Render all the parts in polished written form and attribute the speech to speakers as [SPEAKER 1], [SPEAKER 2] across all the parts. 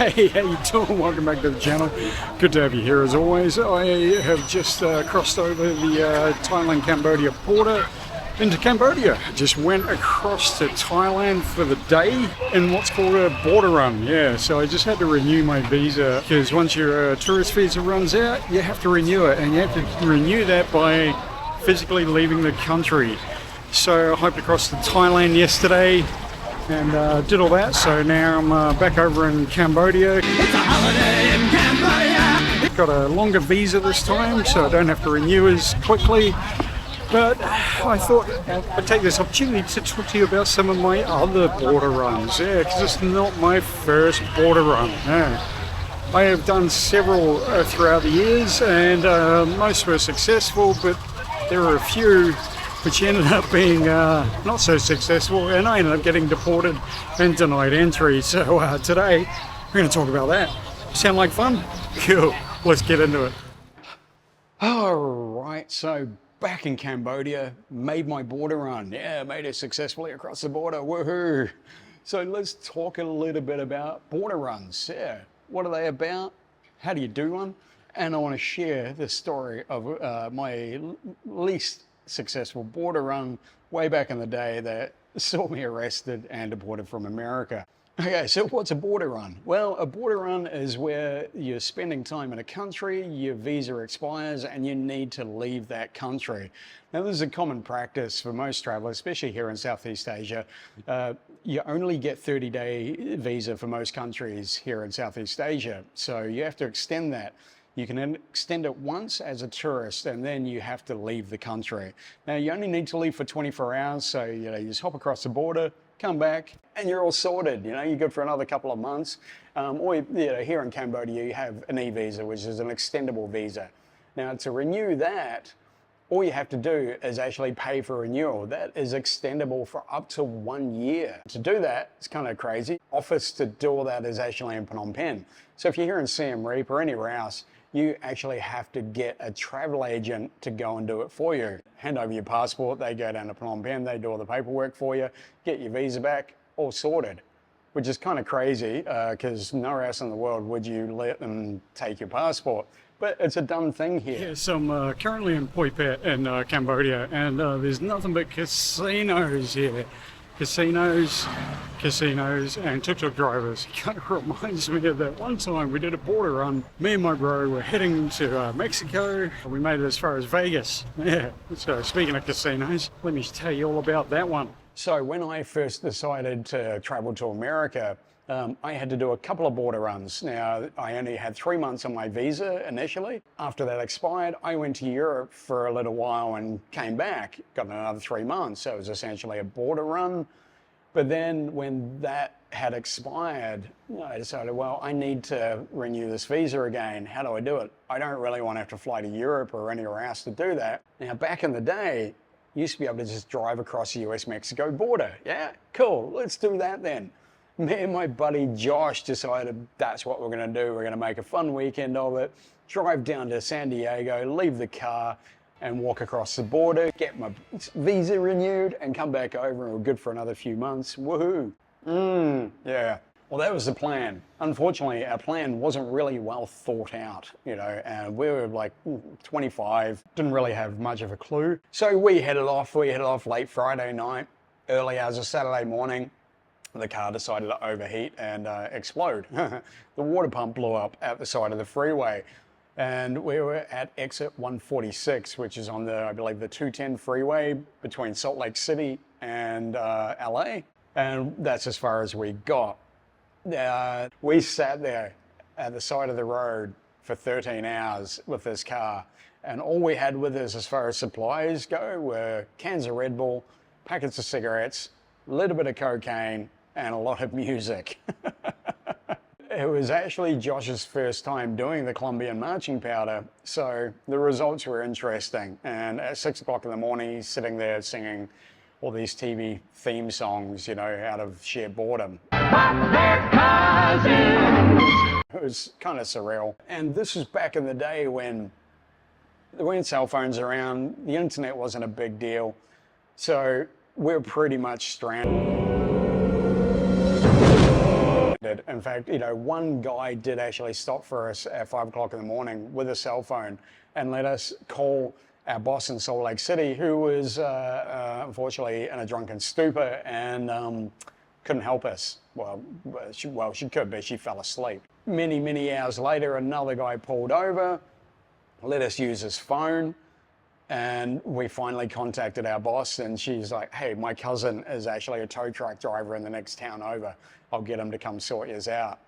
[SPEAKER 1] Hey, how you doing? Welcome back to the channel. Good to have you here as always. I have just crossed over the Thailand-Cambodia border into Cambodia. Just went across to Thailand for the day in what's called a border run. Yeah, so I just had to renew my visa because once your tourist visa runs out, you have to renew it, and you have to renew that by physically leaving the country. So I hopped across to Thailand yesterday and did all that, so now I'm back over in Cambodia. It's a holiday in Cambodia! Got a longer visa this time, so I don't have to renew as quickly. But I thought I'd take this opportunity to talk to you about some of my other border runs. Yeah, because it's not my first border run. Yeah. I have done several throughout the years, and most were successful, but there were a few which ended up being not so successful, and I ended up getting deported and denied entry. So today we're going to talk about that. Sound like fun? Cool, let's get into it. Alright, so back in Cambodia, made my border run. Yeah, made it successfully across the border, woohoo! So let's talk a little bit about border runs. Yeah, what are they about? How do you do one? And I want to share the story of my least successful border run way back in the day that saw me arrested and deported from America. Okay, so what's a border run? Well, a border run is where you're spending time in a country, your visa expires, and you need to leave that country. Now, this is a common practice for most travelers, especially here in Southeast Asia. You only get 30-day visa for most countries here in Southeast Asia, so you have to extend that. You can extend it once as a tourist, and then you have to leave the country. Now, you only need to leave for 24 hours, so you just hop across the border, come back, and you're all sorted. You're good for another couple of months. Or here in Cambodia, you have an e-visa, which is an extendable visa. Now, to renew that, all you have to do is actually pay for renewal. That is extendable for up to 1 year. To do that, it's kind of crazy. Office to do all that is actually in Phnom Penh. So if you're here in Siem Reap or anywhere else, you actually have to get a travel agent to go and do it for you. Hand over your passport, they go down to Phnom Penh, they do all the paperwork for you, get your visa back, all sorted. Which is kind of crazy, because nowhere else in the world would you let them take your passport. But it's a done thing here. Yeah, so I'm currently in Poi Phet in Cambodia, and there's nothing but casinos here. Casinos, and tuk-tuk drivers. It kind of reminds me of that one time we did a border run. Me and my bro were heading to Mexico. We made it as far as Vegas. Yeah, so speaking of casinos, let me tell you all about that one. So when I first decided to travel to America, I had to do a couple of border runs. Now, I only had 3 months on my visa initially. After that expired, I went to Europe for a little while and came back, got another 3 months. So it was essentially a border run. But then when that had expired, I decided, well, I need to renew this visa again. How do I do it? I don't really want to have to fly to Europe or anywhere else to do that. Now, back in the day, you used to be able to just drive across the US-Mexico border. Yeah, cool, let's do that then. Me and my buddy Josh decided that's what we're going to do. We're going to make a fun weekend of it, drive down to San Diego, leave the car, and walk across the border, get my visa renewed, and come back over, and we're good for another few months. Woohoo! Yeah. Well, that was the plan. Unfortunately, our plan wasn't really well thought out, and we were like 25, didn't really have much of a clue. So we headed off late Friday night, early hours of Saturday morning. The car decided to overheat and explode. The water pump blew up at the side of the freeway. And we were at exit 146, which is on I believe the 210 freeway between Salt Lake City and LA. And that's as far as we got. We sat there at the side of the road for 13 hours with this car. And all we had with us as far as supplies go were cans of Red Bull, packets of cigarettes, a little bit of cocaine, and a lot of music. It was actually Josh's first time doing the Colombian marching powder, so the results were interesting. And at 6 o'clock in the morning, he's sitting there singing all these TV theme songs, out of sheer boredom. It was kind of surreal. And this was back in the day when there weren't cell phones around, the internet wasn't a big deal, so we're pretty much stranded. did. In fact, you know, one guy did actually stop for us at 5 o'clock in the morning with a cell phone and let us call our boss in Salt Lake City, who was unfortunately in a drunken stupor and couldn't help us. Well, she could, but she fell asleep. Many hours later, another guy pulled over, let us use his phone, and we finally contacted our boss, and she's like, hey, my cousin is actually a tow truck driver in the next town over. I'll get him to come sort yours out.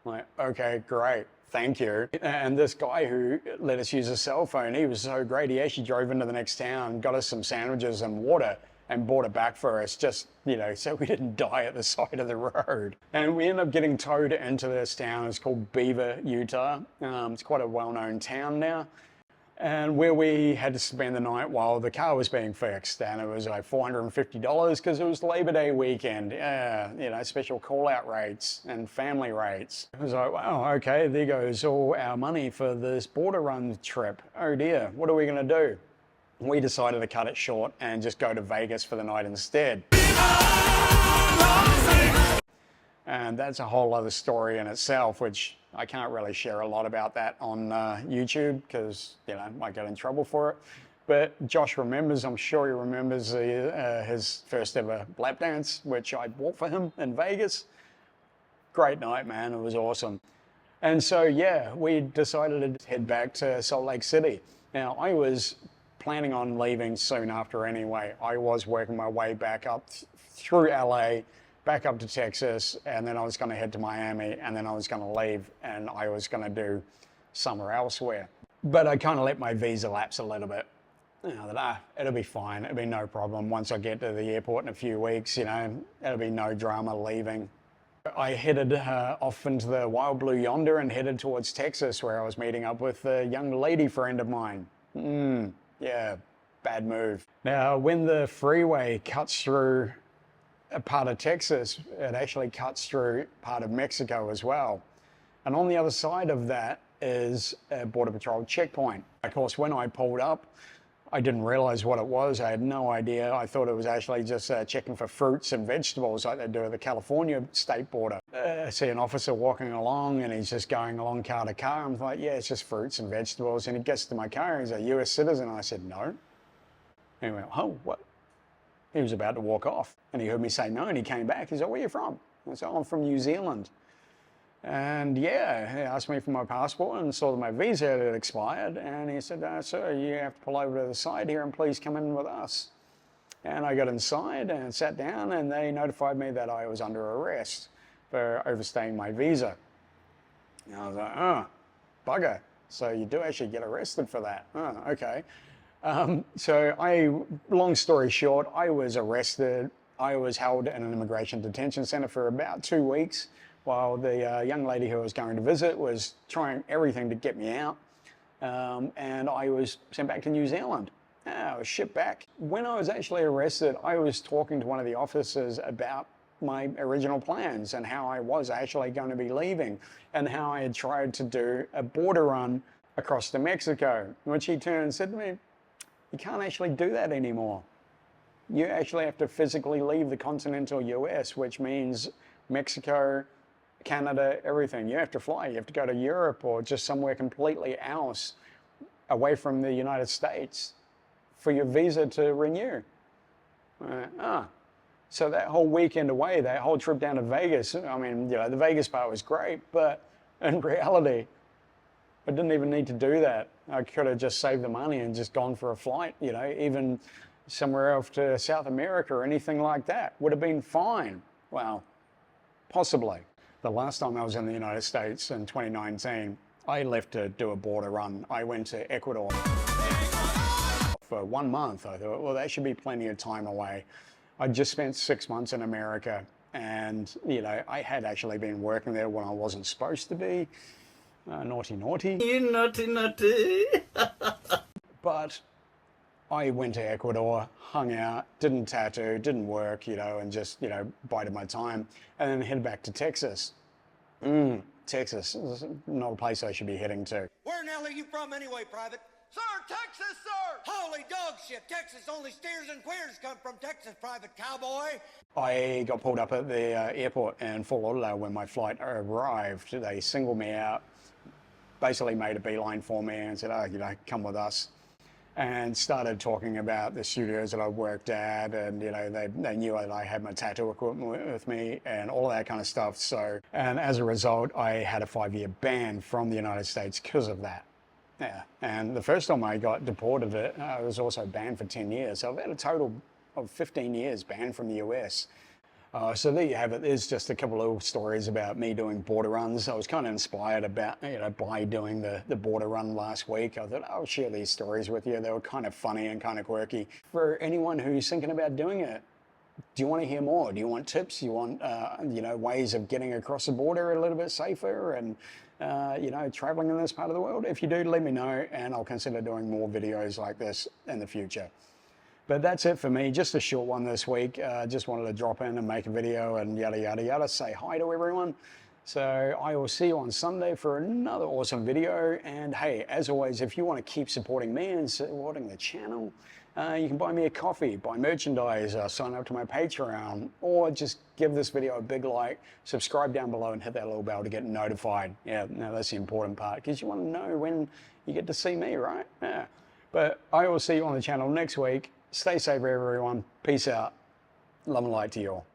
[SPEAKER 1] I'm like, okay, great, thank you. And this guy who let us use his cell phone, he was so great. He actually drove into the next town, got us some sandwiches and water, and brought it back for us, just, you know, so we didn't die at the side of the road. And we ended up getting towed into this town. It's called Beaver, Utah. It's quite a well-known town now. And where we had to spend the night while the car was being fixed. And it was like $450 because it was Labor Day weekend. Yeah, you know, special call-out rates and family rates. It was like, wow, okay, there goes all our money for this border run trip. Oh dear, what are we gonna do? We decided to cut it short and just go to Vegas for the night instead. And that's a whole other story in itself, which I can't really share a lot about that on YouTube because, you know, I might get in trouble for it. But Josh remembers, I'm sure he remembers his first ever lap dance, which I bought for him in Vegas. Great night, man, it was awesome. And so, yeah, we decided to head back to Salt Lake City. Now, I was planning on leaving soon after anyway. I was working my way back up through LA, back up to Texas, and then I was going to head to Miami, and then I was going to leave, and I was going to do summer elsewhere. But I kind of let my visa lapse a little bit. You know, that it'll be fine, it'll be no problem. Once I get to the airport in a few weeks, you know, it'll be no drama leaving. I headed off into the wild blue yonder and headed towards Texas, where I was meeting up with a young lady friend of mine. Yeah, bad move. Now, when the freeway cuts through a part of Texas, it actually cuts through part of Mexico as well. And on the other side of that is a Border Patrol checkpoint. Of course, when I pulled up, I didn't realize what it was. I had no idea. I thought it was actually just checking for fruits and vegetables like they do at the California state border. I see an officer walking along and he's just going along car to car. I'm like, yeah, it's just fruits and vegetables. And he gets to my car and he's a US citizen. I said, no. And he went, oh, what? He was about to walk off and he heard me say no and he came back. He said, where are you from? I said, oh, I'm from New Zealand. And yeah, he asked me for my passport and saw that my visa had expired. And he said, sir, you have to pull over to the side here and please come in with us. And I got inside and sat down and they notified me that I was under arrest for overstaying my visa. And I was like, oh, bugger. So you do actually get arrested for that. Oh, okay. So long story short, I was arrested. I was held in an immigration detention center for about 2 weeks while the young lady who I was going to visit was trying everything to get me out. And I was sent back to New Zealand. I was shipped back. When I was actually arrested, I was talking to one of the officers about my original plans and how I was actually going to be leaving and how I had tried to do a border run across to Mexico, which he turned and said to me, you can't actually do that anymore. You actually have to physically leave the continental US, which means Mexico, Canada, everything. You have to fly. You have to go to Europe or just somewhere completely else away from the United States for your visa to renew. So that whole weekend away, that whole trip down to Vegas, I mean, you know, the Vegas part was great, but in reality, I didn't even need to do that. I could have just saved the money and just gone for a flight, you know, even somewhere else to South America or anything like that. Would have been fine. Well, possibly. The last time I was in the United States in 2019, I left to do a border run. I went to Ecuador for 1 month. I thought, well, that should be plenty of time away. I just spent 6 months in America and, you know, I had actually been working there when I wasn't supposed to be. Naughty, naughty. You naughty, naughty. But I went to Ecuador, hung out, didn't tattoo, didn't work, you know, and just, you know, bided my time, and then headed back to Texas. Texas is not a place I should be heading to.
[SPEAKER 2] Where in the hell are you from anyway, Private? Sir, Texas, sir! Holy dog shit! Texas, only steers and queers come from Texas, Private Cowboy.
[SPEAKER 1] I got pulled up at the airport in Fort Lauderdale when my flight arrived. They singled me out, basically made a beeline for me and said, oh, come with us. And started talking about the studios that I worked at, and they knew that I had my tattoo equipment with me and all of that kind of stuff. So, and as a result, I had a 5-year ban from the United States because of that. Yeah, and the first time I got deported, I was also banned for 10 years. So I've had a total of 15 years banned from the US. So there you have it. There's just a couple of little stories about me doing border runs. I was kind of inspired about, by doing the border run last week. I thought I'll share these stories with you. They were kind of funny and kind of quirky. For anyone who's thinking about doing it, do you want to hear more? Do you want tips? You want, ways of getting across the border a little bit safer and, traveling in this part of the world? If you do, let me know, and I'll consider doing more videos like this in the future. But that's it for me, just a short one this week. Just wanted to drop in and make a video and yada, yada, yada, say hi to everyone. So I will see you on Sunday for another awesome video. And hey, as always, if you want to keep supporting me and supporting the channel, you can buy me a coffee, buy merchandise, sign up to my Patreon, or just give this video a big like, subscribe down below and hit that little bell to get notified. Yeah, no, that's the important part, because you want to know when you get to see me, right? Yeah. But I will see you on the channel next week. Stay safe, everyone. Peace out. Love and light to you all.